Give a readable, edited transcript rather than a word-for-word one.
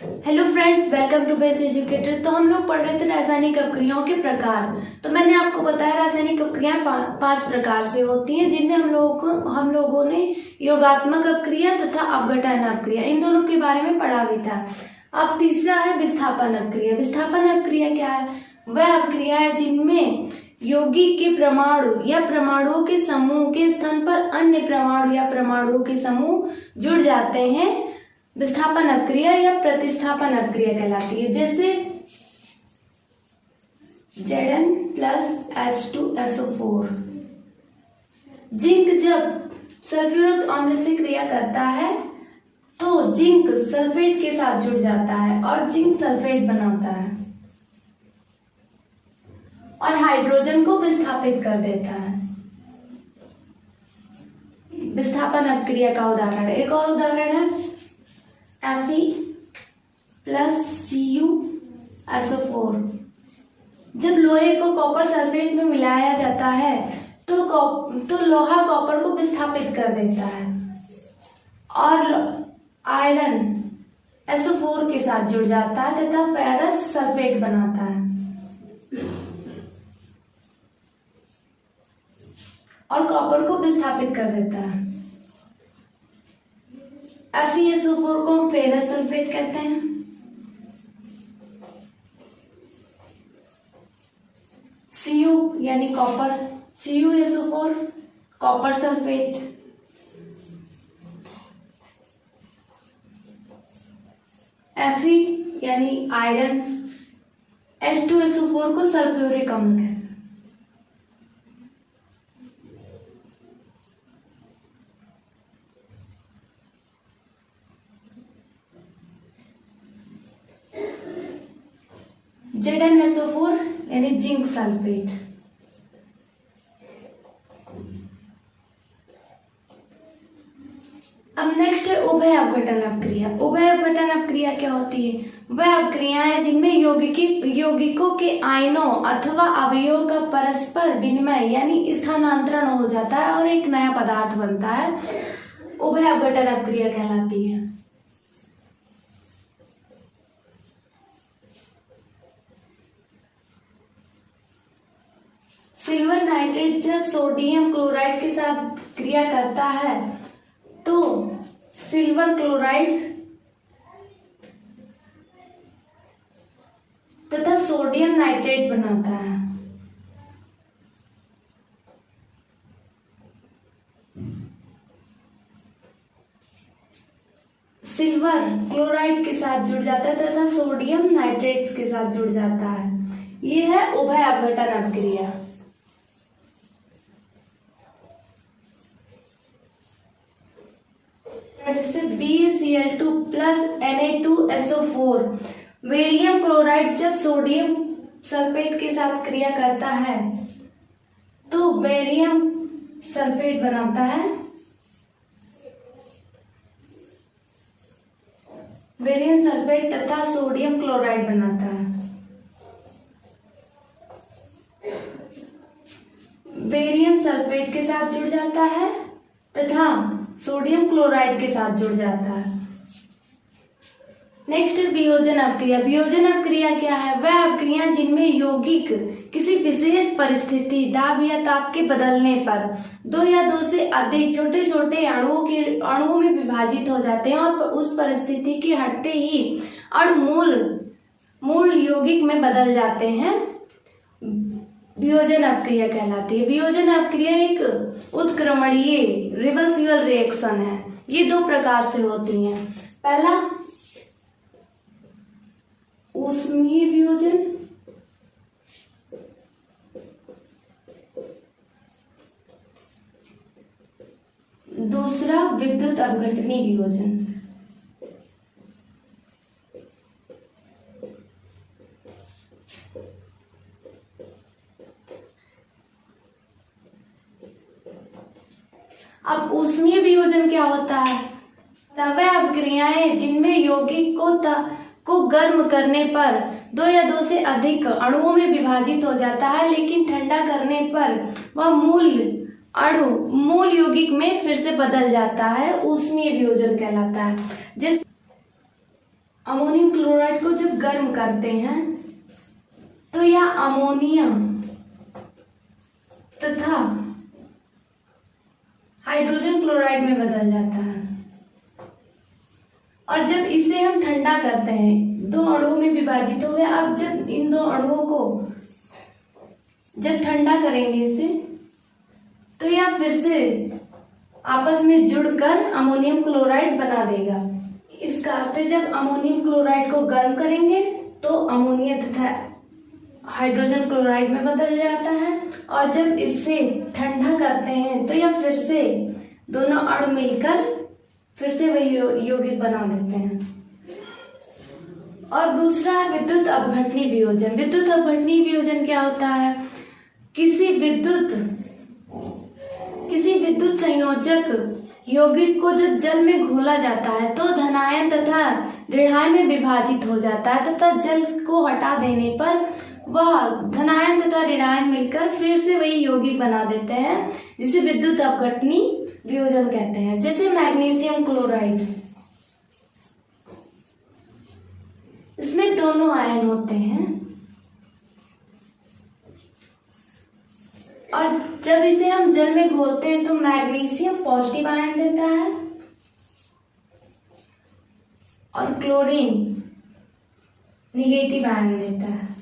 Hello friends, welcome to base educator. तो हम लोग पढ़ रहे थे रासायनिक अपक्रियाओं के प्रकार। तो मैंने आपको बताया रासायनिक अपक्रियाएं पांच प्रकार से होती हैं, जिनमें हम लोगों ने योगात्मक अपक्रिया तथा अपघटन अपक्रिया इन दोनों के बारे में पढ़ा भी था। अब तीसरा है विस्थापन अपक्रिया। विस्थापन अपक्रिया क्या है? वह अपक्रिया है जिनमें यौगिक के परमाणु या परमाणुओं के समूह के स्थान पर अन्य परमाणु या परमाणुओं के समूह जुड़ जाते हैं। विस्थापन अपक्रिया या प्रतिस्थापन अपक्रिया कहलाती है। जैसे Zn + H2SO4। जिंक जब सल्फ्यूरिक अम्ल से क्रिया करता है तो जिंक सल्फेट के साथ जुड़ जाता है और जिंक सल्फेट बनाता है और हाइड्रोजन को विस्थापित कर देता है। विस्थापन अपक्रिया का उदाहरण, एक और उदाहरण है Fe + CuSO4। जब लोहे को कॉपर सल्फेट में मिलाया जाता है तो लोहा कॉपर को विस्थापित कर देता है और आयरन SO4 के साथ जुड़ जाता है तथा फेरस सल्फेट बनाता है और कॉपर को विस्थापित कर देता है। FeSO4 को हम फेरस सल्फेट कहते हैं। Cu यानी copper, CuSO4 copper sulphate. Fe यानी आयरन, H2SO4 को सल्फ्यूरिक अम्ल कहते हैं। ZnSO4 यानी जिंक सल्फेट। अब नेक्स्ट है उभय अपघटन अपक्रिया। उभय अपघटन अपक्रिया क्या होती है? वह अपक्रिया है जिनमें यौगिकों के आयनों अथवा अवयवों का परस्पर विनिमय यानी स्थानांतरण हो जाता है और एक नया पदार्थ बनता है। उभय अपघटन अपक्रिया कहलाती है। सिल्वर नाइट्रेट जब सोडियम क्लोराइड के साथ क्रिया करता है तो सिल्वर क्लोराइड तथा सोडियम नाइट्रेट बनाता है। सिल्वर क्लोराइड के साथ जुड़ जाता है तथा सोडियम नाइट्रेट्स के साथ जुड़ जाता है। यह है उभय अपघटन अपक्रिया। जैसे BaCl2 + Na2SO4। बेरियम क्लोराइड जब सोडियम सल्फेट के साथ क्रिया करता है तो बेरियम सल्फेट बनाता है। बेरियम सल्फेट तथा सोडियम क्लोराइड बनाता है। बेरियम सल्फेट के साथ जुड़ जाता है तथा सोडियम क्लोराइड के साथ जुड़ जाता है। नेक्स्ट वियोजन अपक्रिया। वियोजन अपक्रिया क्या है? वह अपक्रिया जिनमें यौगिक किसी विशेष परिस्थिति, दाब या ताप के बदलने पर दो या दो से अधिक छोटे छोटे अणुओं में विभाजित हो जाते हैं और उस परिस्थिति के हटते ही अणु मूल यौगिक में बदल जाते हैं। वियोजन अपक्रिया कहलाती है। वियोजन अपक्रिया एक उत्क्रमणीय रिवर्सिबल रिएक्शन है। ये दो प्रकार से होती हैं। पहला ऊष्मीय वियोजन, दूसरा विद्युत अपघटनीय वियोजन। अब ऊष्मीय वियोजन क्या होता है? वह अपक्रियाएं जिनमें यौगिक को गर्म करने पर दो या दो से अधिक अणुओं में विभाजित हो जाता है, लेकिन ठंडा करने पर वह मूल यौगिक में फिर से बदल जाता है। ऊष्मीय वियोजन कहलाता है। अमोनियम क्लोराइड को जब गर्म करते हैं तो यह अमोनियम तथा हाइड्रोजन क्लोराइड में बदल जाता है। और जब इसे हम ठंडा करते हैं, दो अणुओं में विभाजित हो गया। अब जब इन दो अणुओं को जब ठंडा करेंगे इसे, तो यह फिर से आपस में जुड़कर अमोनियम क्लोराइड बना देगा। इसका अर्थ है जब अमोनियम क्लोराइड को गर्म करेंगे तो अमोनिया तथा हाइड्रोजन क्लोराइड में बदल जाता है, और जब इसे ठंडा करते हैं तो यह फिर से दोनों अणु मिलकर फिर से वही यौगिक बना देते हैं। और दूसरा है विद्युत अपघटनी वियोजन। विद्युत अपघटनी वियोजन क्या होता है? किसी विद्युत संयोजक यौगिक को जब जल में घोला जाता है तो धनायन तथा ऋणायन में विभाजित हो जाता है, तथा जल को हटा देने पर वह धनायन तथा ऋणायन मिलकर फिर से वही यौगिक बना देते हैं, जिसे विद्युत अपघटनी वियोजन कहते हैं। जैसे मैग्नीशियम क्लोराइड, इसमें दोनों आयन होते हैं, और जब इसे हम जल में घोलते हैं तो मैग्नीशियम पॉजिटिव आयन देता है और क्लोरीन नेगेटिव आयन देता है।